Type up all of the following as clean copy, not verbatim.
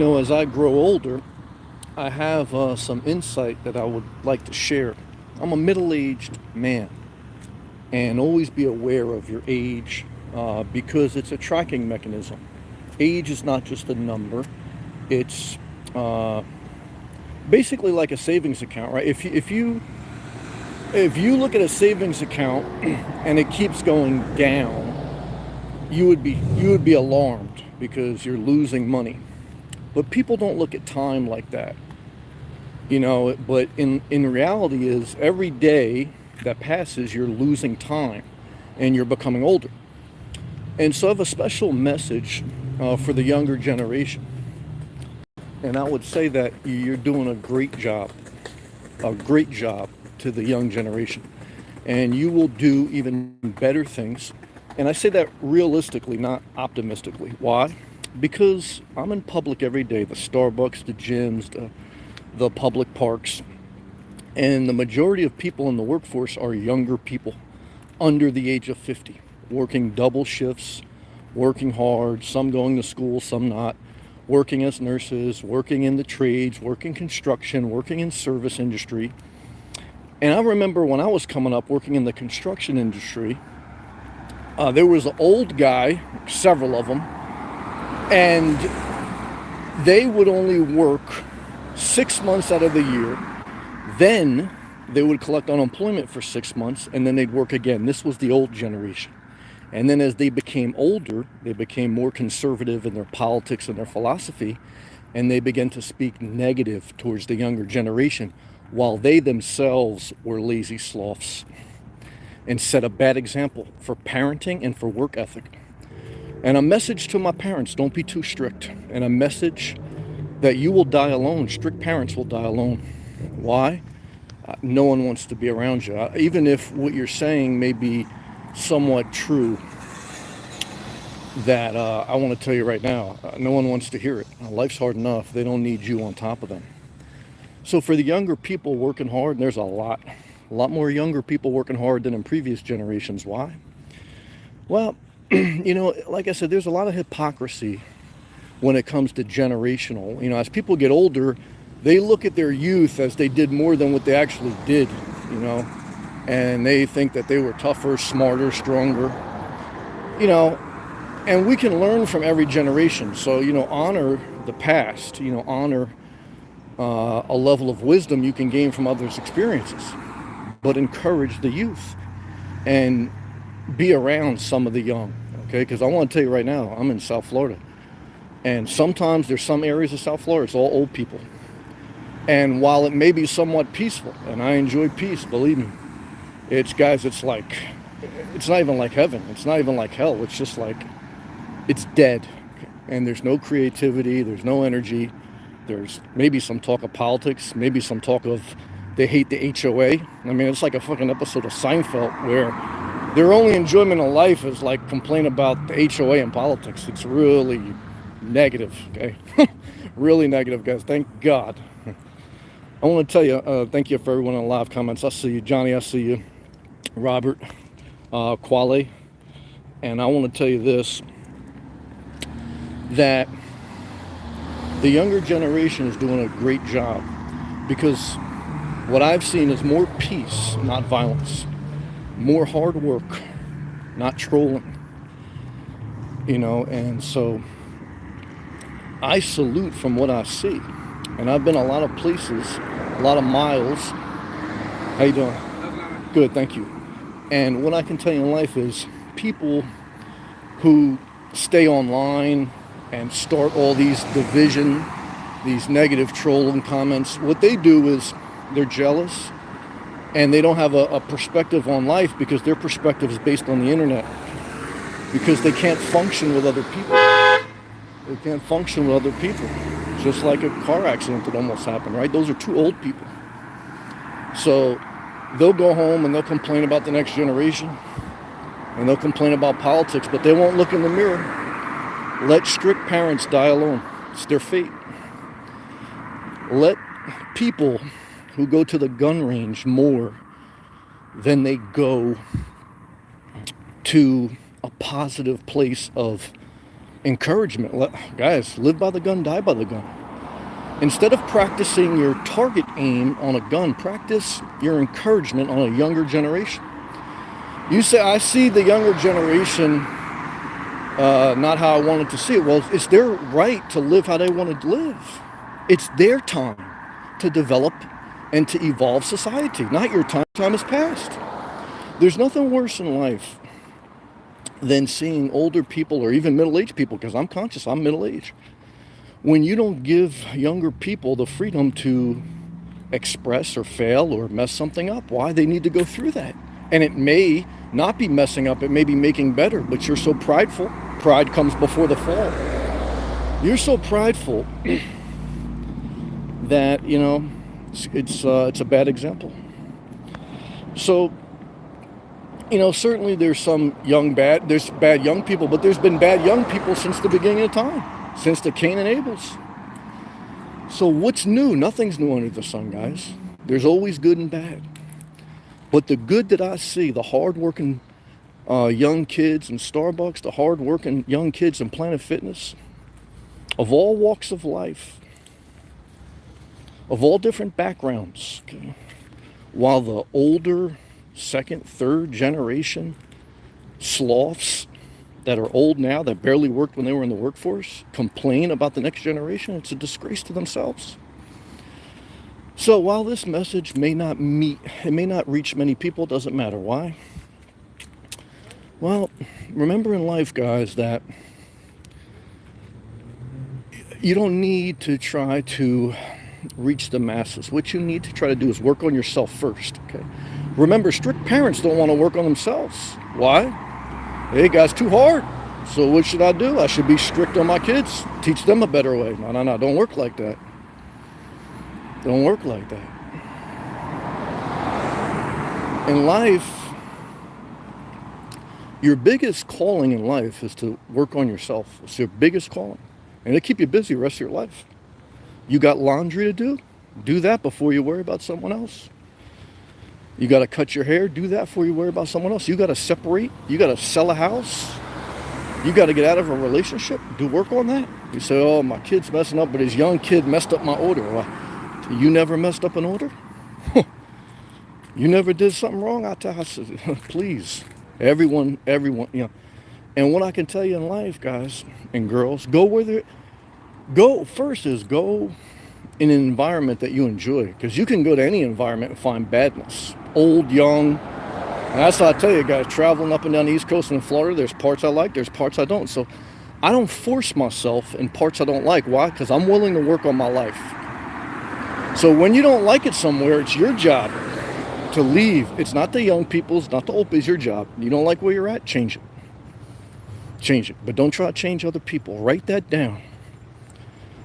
As I grow older, I have some insight that I would like to share. I'm a middle aged man, and always be aware of your age because it's a tracking mechanism. Age is not just a number, it's uh, basically like a savings account, right? If you look at a savings account and it keeps going down, you would be alarmed because you're losing money. But people don't look at time like that. But in reality is every day that passes you're losing time and you're becoming older. And so I have a special message for the younger generation. And I would say that you're doing a great job to the young generation. And you will do even better things. And I say that realistically, not optimistically. Why? Because I'm in public every day, the Starbucks, the gyms, the public parks, and the majority of people in the workforce are younger people under the age of 50, working double shifts, working hard, some going to school, some not, working as nurses, working in the trades, working construction, working in service industry. And I remember when I was coming up working in the construction industry, there was an old guy, several of them, and they would only work 6 months out of the year. Then they would collect unemployment for 6 months and then they'd work again. This was the old generation. And then as they became older, they became more conservative in their politics and their philosophy, and they began to speak negative towards the younger generation while they themselves were lazy sloths and set a bad example for parenting and for work ethic. And a message to my parents, don't be too strict. And a message that you will die alone. Strict parents will die alone. Why? No one wants to be around you. Even if what you're saying may be somewhat true, that I want to tell you right now, no one wants to hear it. Life's hard enough. They don't need you on top of them. So for the younger people working hard, and there's a lot more younger people working hard than in previous generations. Why? Well, like I said, there's a lot of hypocrisy when it comes to generational. As people get older, they look at their youth as they did more than what they actually did, you know, and they think that they were tougher, smarter, stronger, you know, and we can learn from every generation. So, honor the past, honor a level of wisdom you can gain from others' experiences, but encourage the youth and be around some of the young, okay? Because I want to tell you right now, I'm in South Florida. And sometimes there's some areas of South Florida, it's all old people. And while it may be somewhat peaceful, and I enjoy peace, believe me, it's guys, it's not even like heaven. It's not even like hell. It's just like, it's dead. And there's no creativity, there's no energy. There's maybe some talk of politics, maybe some talk of they hate the HOA. I mean, it's like a fucking episode of Seinfeld where their only enjoyment of life is like complain about the HOA and politics. It's really negative, okay? Really negative, guys. Thank God. I want to tell you, thank you for everyone in the live comments. I see you, Johnny. I see you, Robert, Quale. And I want to tell you this, that the younger generation is doing a great job because what I've seen is more peace, not violence, more hard work, not trolling, and so I salute from what I see. And I've been a lot of places, a lot of miles. How you doing? Good, thank you. And what I can tell you in life is people who stay online and start all these division, these negative trolling comments, what they do is they're jealous and they don't have a perspective on life because their perspective is based on the internet, because they can't function with other people. They can't function with other people. Just like a car accident that almost happened, right? Those are two old people. So they'll go home and they'll complain about the next generation and they'll complain about politics, but they won't look in the mirror. Let strict parents die alone. It's their fate. Let people who go to the gun range more than they go to a positive place of Encouragement. Guys, live by the gun, die by the gun. Instead of practicing your target aim on a gun, practice your encouragement on a younger generation. You say, I see the younger generation not how I wanted to see it. Well, it's their right to live how they want to live. It's their time to develop and to evolve society, not your time. Time has passed. There's nothing worse in life than seeing older people or even middle-aged people, because I'm conscious, I'm middle-aged, when you don't give younger people the freedom to express or fail or mess something up. Why? They need to go through that. And it may not be messing up, it may be making better, but you're so prideful. Pride comes before the fall. You're so prideful that, you know, it's a bad example. So, you know, certainly there's there's bad young people, but there's been bad young people since the beginning of time, since the Cain and Abel's. So what's new? Nothing's new under the sun, guys. There's always good and bad. But the good that I see, the hard-working young kids in Starbucks, the hard-working young kids in Planet Fitness, of all walks of life, of all different backgrounds, okay? While the older second, third generation sloths that are old now, that barely worked when they were in the workforce, complain about the next generation, it's a disgrace to themselves. So while this message may not reach many people, it doesn't matter. Why? Well, remember in life, guys, that you don't need to try to reach the masses. What you need to try to do is work on yourself first, okay? Remember, strict parents don't want to work on themselves. Why? Hey, guys, too hard. So what should I do? I should be strict on my kids. Teach them a better way. No. Don't work like that. Don't work like that. In life, your biggest calling in life is to work on yourself. It's your biggest calling. And it'll keep you busy the rest of your life. You got laundry to do? Do that before you worry about someone else. You got to cut your hair? Do that before you worry about someone else. You got to separate? You got to sell a house? You got to get out of a relationship? Do work on that? You say, oh, my kid's messing up, but his young kid messed up my order. Well, you never messed up an order? You never did something wrong? I said, please. Everyone, you know. And what I can tell you in life, guys and girls, go in an environment that you enjoy. Because you can go to any environment and find badness. Old, young. And that's what I tell you, guys, traveling up and down the East Coast and in Florida, there's parts I like, there's parts I don't. So I don't force myself in parts I don't like. Why? Because I'm willing to work on my life. So when you don't like it somewhere, it's your job to leave. It's not the young people's, not the old, it's your job. You don't like where you're at, change it. Change it. But don't try to change other people. Write that down.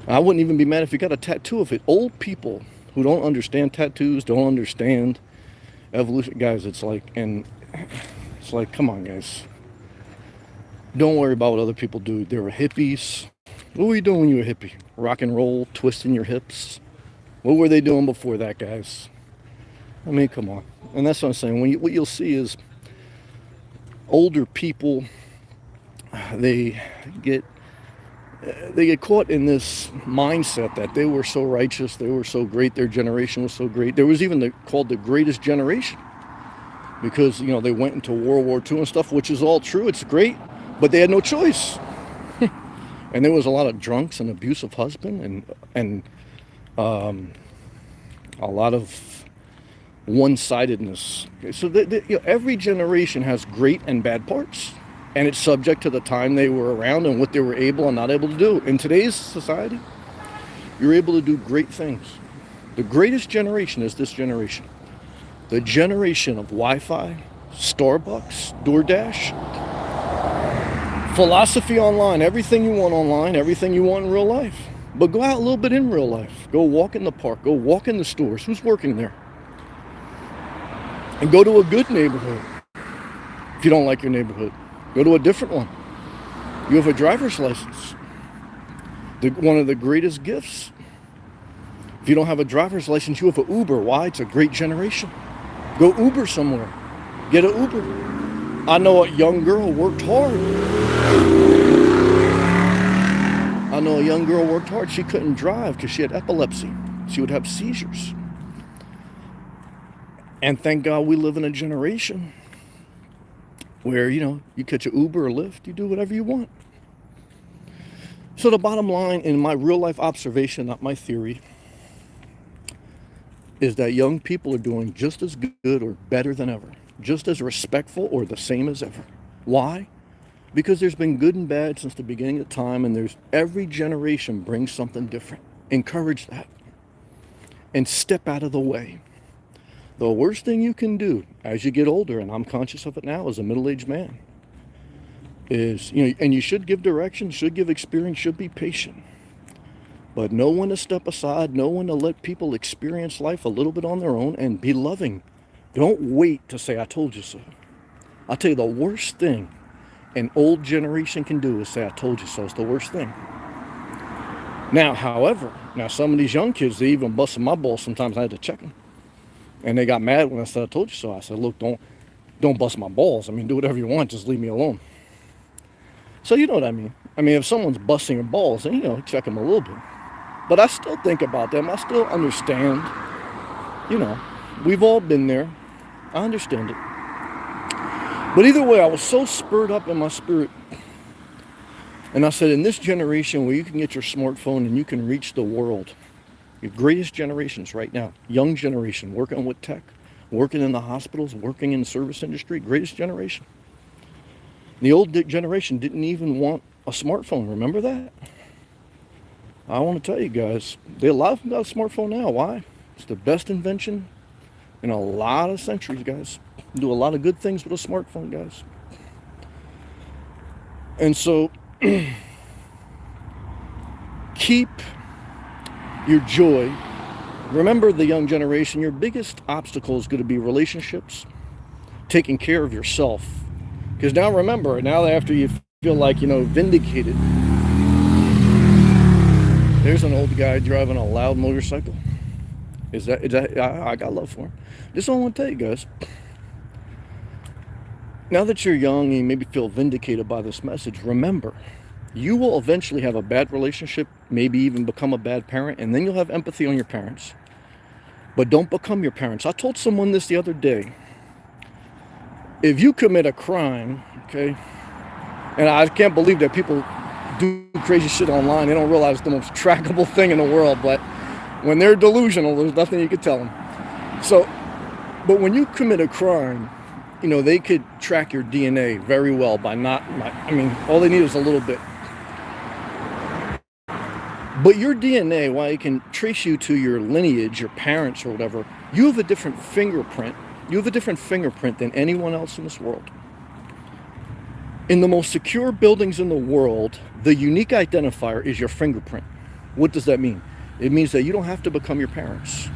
I wouldn't even be mad if you got a tattoo of it. Old people who don't understand tattoos, don't understand evolution. Guys, it's like, come on, guys. Don't worry about what other people do. They were hippies. What were you doing when you were a hippie? Rock and roll, twisting your hips. What were they doing before that, guys? I mean, come on. And that's what I'm saying. What you'll see is older people, they get caught in this mindset that they were so righteous, they were so great, their generation was so great. There was even called the greatest generation because, you know, they went into World War II and stuff, which is all true. It's great, but they had no choice. And there was a lot of drunks and abusive husband and a lot of one-sidedness. Okay, so you know, every generation has great and bad parts. And it's subject to the time they were around and what they were able and not able to do. In today's society, you're able to do great things. The greatest generation is this generation. The generation of Wi-Fi, Starbucks, DoorDash, philosophy online, everything you want online, everything you want in real life. But go out a little bit in real life. Go walk in the park. Go walk in the stores. Who's working there? And go to a good neighborhood. If you don't like your neighborhood, go to a different one. You have a driver's license. One of the greatest gifts. If you don't have a driver's license, you have an Uber. Why? It's a great generation. Go Uber somewhere. Get an Uber. I know a young girl worked hard. I know a young girl worked hard. She couldn't drive because she had epilepsy. She would have seizures. And thank God we live in a generation where, you catch an Uber or Lyft, you do whatever you want. So the bottom line, in my real life observation, not my theory, is that young people are doing just as good or better than ever, just as respectful or the same as ever. Why? Because there's been good and bad since the beginning of time, and every generation brings something different. Encourage that and step out of the way. The worst thing you can do as you get older, and I'm conscious of it now as a middle-aged man, is, and you should give direction, should give experience, should be patient. But know when to step aside, know when to let people experience life a little bit on their own and be loving. Don't wait to say, I told you so. I'll tell you, the worst thing an old generation can do is say, I told you so. It's the worst thing. Now, however, some of these young kids, they even busted my balls sometimes. I had to check them. And they got mad when I said, I told you so. I said, look, don't bust my balls. Do whatever you want. Just leave me alone. So you know what I mean. If someone's busting your balls, then, check them a little bit. But I still think about them. I still understand. We've all been there. I understand it. But either way, I was so spurred up in my spirit. And I said, in this generation where you can get your smartphone and you can reach the world, your greatest generations right now, young generation, working with tech, working in the hospitals, working in the service industry, greatest generation. The old generation didn't even want a smartphone. Remember that? I want to tell you guys, a lot of them got a smartphone now. Why? It's the best invention in a lot of centuries, guys. Do a lot of good things with a smartphone, guys. And so, keep your joy. Remember, the young generation, your biggest obstacle is going to be relationships, taking care of yourself. Because now remember, now after you feel like, vindicated, there's an old guy driving a loud motorcycle. Is that I got love for him. This is all I want to tell you guys. Now that you're young and you maybe feel vindicated by this message, remember, you will eventually have a bad relationship, maybe even become a bad parent, and then you'll have empathy on your parents. But don't become your parents. I told someone this the other day. If you commit a crime, okay, and I can't believe that people do crazy shit online. They don't realize it's the most trackable thing in the world, but when they're delusional, there's nothing you can tell them. So, but when you commit a crime, they could track your DNA very well by all they need is a little bit. But your DNA, while it can trace you to your lineage, your parents or whatever, you have a different fingerprint. You have a different fingerprint than anyone else in this world. In the most secure buildings in the world, the unique identifier is your fingerprint. What does that mean? It means that you don't have to become your parents.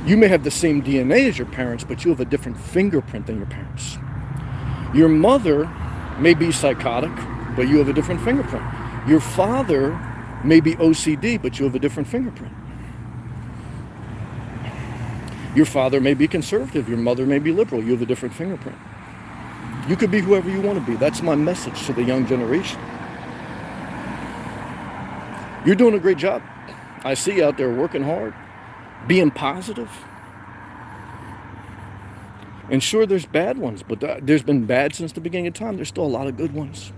You may have the same DNA as your parents, but you have a different fingerprint than your parents. Your mother may be psychotic, but you have a different fingerprint. Your father may be OCD, but you have a different fingerprint. Your father may be conservative. Your mother may be liberal. You have a different fingerprint. You could be whoever you want to be. That's my message to the young generation. You're doing a great job. I see you out there working hard, being positive. And sure, there's bad ones, but there's been bad since the beginning of time. There's still a lot of good ones.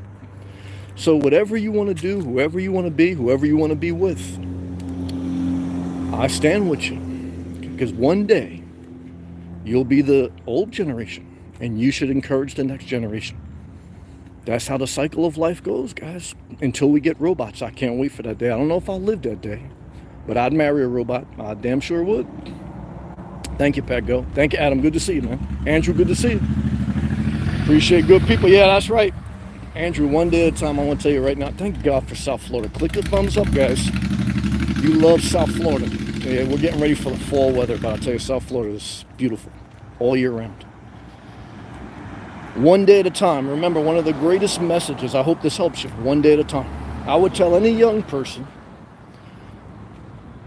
So whatever you want to do, whoever you want to be, whoever you want to be with, I stand with you. Because one day, you'll be the old generation. And you should encourage the next generation. That's how the cycle of life goes, guys. Until we get robots. I can't wait for that day. I don't know if I'll live that day. But I'd marry a robot. I damn sure would. Thank you, Pat Go. Thank you, Adam. Good to see you, man. Andrew, good to see you. Appreciate good people. Yeah, that's right. Andrew, one day at a time, I want to tell you right now, thank God for South Florida. Click the thumbs up, guys. You love South Florida. Yeah, we're getting ready for the fall weather, but I'll tell you, South Florida is beautiful all year round. One day at a time. Remember, one of the greatest messages, I hope this helps you, one day at a time. I would tell any young person,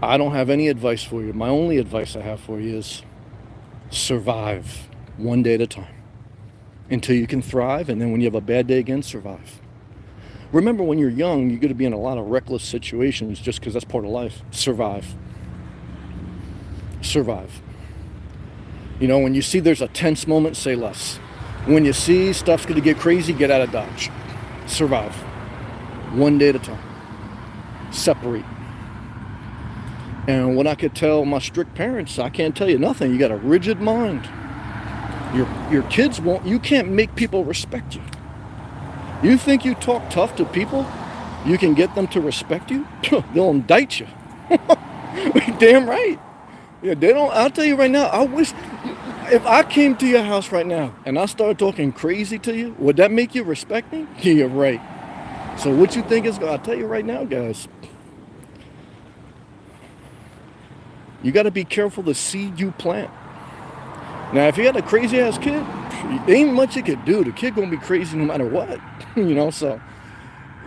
I don't have any advice for you. My only advice I have for you is survive one day at a time until you can thrive, and then when you have a bad day again, survive. Remember, when you're young, you're going to be in a lot of reckless situations just because that's part of life. Survive. Survive. You know, when you see there's a tense moment, say less. When you see stuff's going to get crazy, get out of Dodge. Survive. One day at a time. Separate. And what I could tell my strict parents, I can't tell you nothing. You got a rigid mind. Your kids won't, you can't make people respect you. You think you talk tough to people, you can get them to respect you? They'll indict you. Damn right. Yeah, they don't, I'll tell you right now, I wish, if I came to your house right now and I started talking crazy to you, would that make you respect me? Yeah, right. So what you think is, I'll tell you right now, guys, you got to be careful the seed you plant. Now, if you had a crazy ass kid, there ain't much you could do. The kid gonna be crazy no matter what, you know. So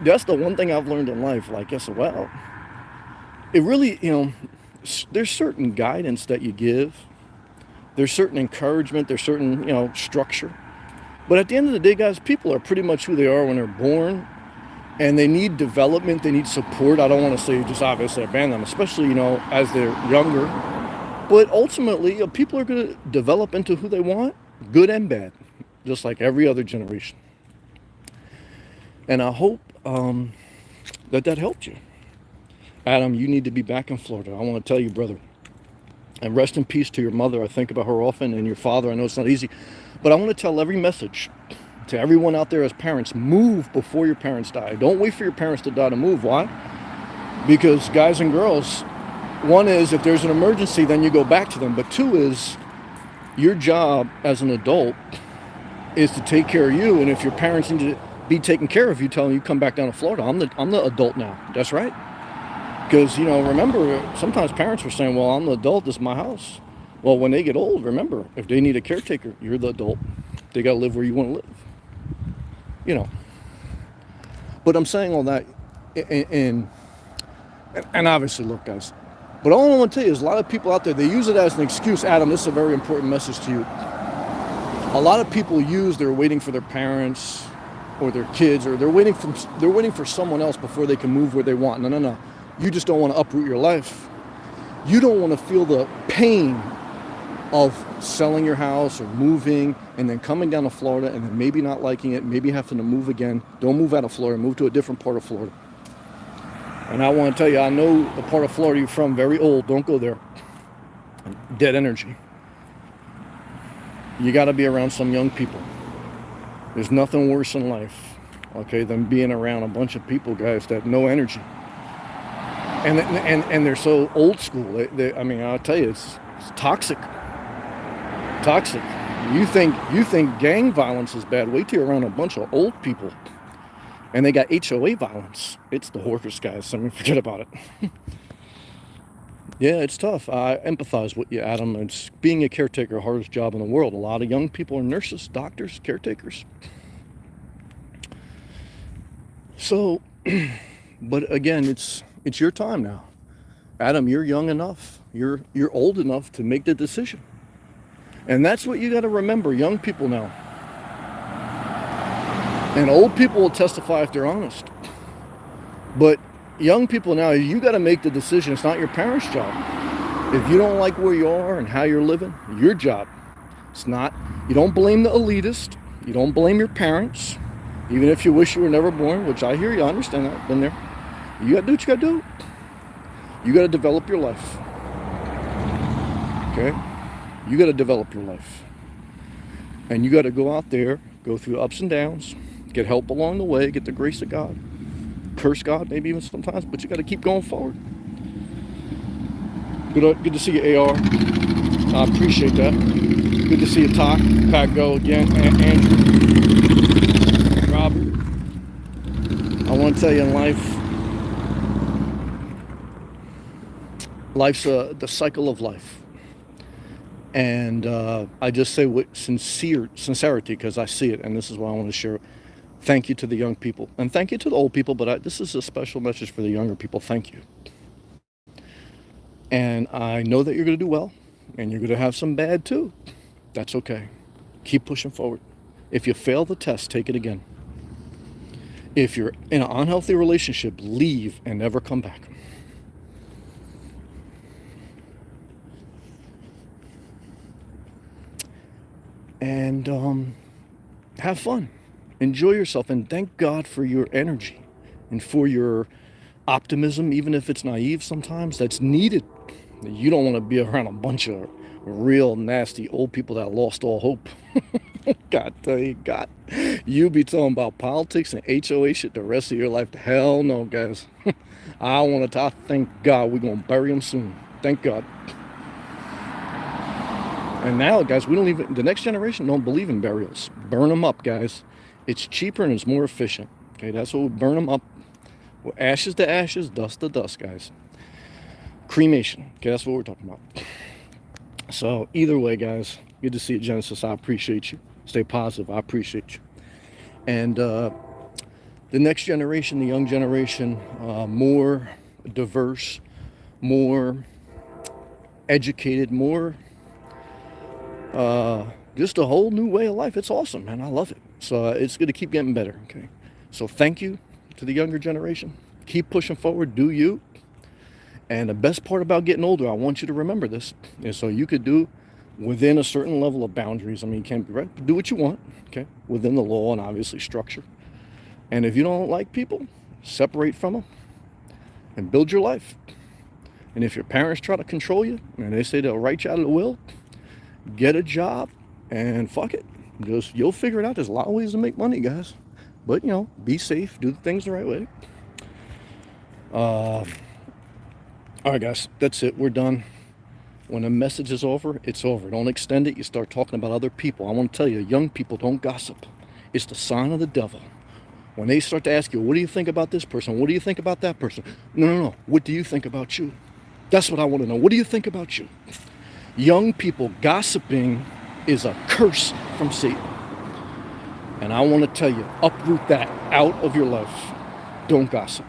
that's the one thing I've learned in life. Like, yes, well, it really, you know, there's certain guidance that you give. There's certain encouragement. There's certain, you know, structure. But at the end of the day, guys, people are pretty much who they are when they're born, and they need development. They need support. I don't want to say just obviously abandon them, especially, you know, as they're younger. But ultimately, people are going to develop into who they want, good and bad, just like every other generation. And I hope that helped you. Adam, you need to be back in Florida. I want to tell you, brother. And rest in peace to your mother. I think about her often, and your father. I know it's not easy. But I want to tell every message to everyone out there as parents, move before your parents die. Don't wait for your parents to die to move. Why? Because guys and girls, one is, if there's an emergency, then you go back to them. But two is, your job as an adult is to take care of you. And if your parents need to be taken care of, you tell them you come back down to Florida. I'm the adult now. That's right. Because, you know, remember, sometimes parents are saying, well, I'm the adult, this is my house. Well, when they get old, remember, if they need a caretaker, you're the adult. They got to live where you want to live. You know. But I'm saying all that, and obviously, look, guys, but all I want to tell you is, a lot of people out there, they use it as an excuse. Adam, this is a very important message to you. A lot of people they're waiting for their parents or their kids, or they're waiting for someone else before they can move where they want. No. You just don't want to uproot your life. You don't want to feel the pain of selling your house or moving and then coming down to Florida and then maybe not liking it, maybe having to move again. Don't move out of Florida, move to a different part of Florida. And I want to tell you, I know the part of Florida you're from, very old. Don't go there. Dead energy. You got to be around some young people. There's nothing worse in life, okay, than being around a bunch of people, guys, that have no energy. And they're so old school. I mean, I'll tell you, it's toxic. Toxic. You think gang violence is bad? Wait till you're around a bunch of old people. And they got HOA violence. It's the horrors, guys. I mean, forget about it. Yeah, it's tough. I empathize with you, Adam. It's being a caretaker, hardest job in the world. A lot of young people are nurses, doctors, caretakers. So, but again, it's your time now. Adam, you're young enough. You're old enough to make the decision. And that's what you got to remember, young people now. And old people will testify if they're honest. But young people now, you got to make the decision. It's not your parents' job. If you don't like where you are and how you're living, your job. It's not. You don't blame the elitist. You don't blame your parents. Even if you wish you were never born, which I hear you, I understand that. Been there. You got to do what you got to do. You got to develop your life. Okay? You got to develop your life. And you got to go out there, go through ups and downs, get help along the way, get the grace of God. Curse God, maybe even sometimes, but you got to keep going forward. Good to see you, AR. I appreciate that. Good to see you, Talk. Pat Go again. Andrew. Robert. I want to tell you, in life's the cycle of life. And I just say with sincerity, because I see it, and this is what I want to share. Thank you to the young people, and thank you to the old people, but this is a special message for the younger people. Thank you. And I know that you're going to do well, and you're going to have some bad too. That's okay. Keep pushing forward. If you fail the test, take it again. If you're in an unhealthy relationship, leave and never come back. And have fun. Enjoy yourself, and thank God for your energy and for your optimism, even if it's naive sometimes. That's needed. You don't want to be around a bunch of real nasty old people that lost all hope. God tell you, God, you be talking about politics and HOA shit the rest of your life. Hell no, guys. I want to thank God we're going to bury them soon. Thank God. And now, guys, we don't even, the next generation don't believe in burials. Burn them up, guys. It's cheaper and it's more efficient. Okay, that's what we burn them up. Well, ashes to ashes, dust to dust, guys. Cremation. Okay, that's what we're talking about. So, either way, guys, good to see you, Genesis. I appreciate you. Stay positive. I appreciate you. And the next generation, the young generation, more diverse, more educated, more just a whole new way of life. It's awesome, man. I love it. So it's going to keep getting better. Okay. So thank you to the younger generation. Keep pushing forward. Do you. And the best part about getting older, I want you to remember this, is so you could do within a certain level of boundaries. I mean, you can't be right, but do what you want, okay, within the law and obviously structure. And if you don't like people, separate from them and build your life. And if your parents try to control you and they say they'll write you out of the will, get a job and fuck it. Just, you'll figure it out. There's a lot of ways to make money, guys. But, you know, be safe. Do things the right way. All right, guys. That's it. We're done. When a message is over, it's over. Don't extend it. You start talking about other people. I want to tell you, young people don't gossip. It's the sign of the devil. When they start to ask you, what do you think about this person? What do you think about that person? No. What do you think about you? That's what I want to know. What do you think about you? Young people gossiping is a curse from Satan. And I want to tell you, uproot that out of your life. Don't gossip.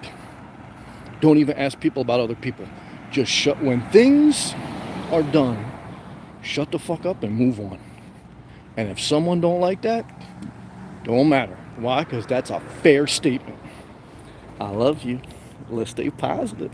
Don't even ask people about other people. Just shut, when things are done, shut the fuck up and move on. And if someone don't like that, don't matter. Why? Because that's a fair statement. I love you. Let's stay positive.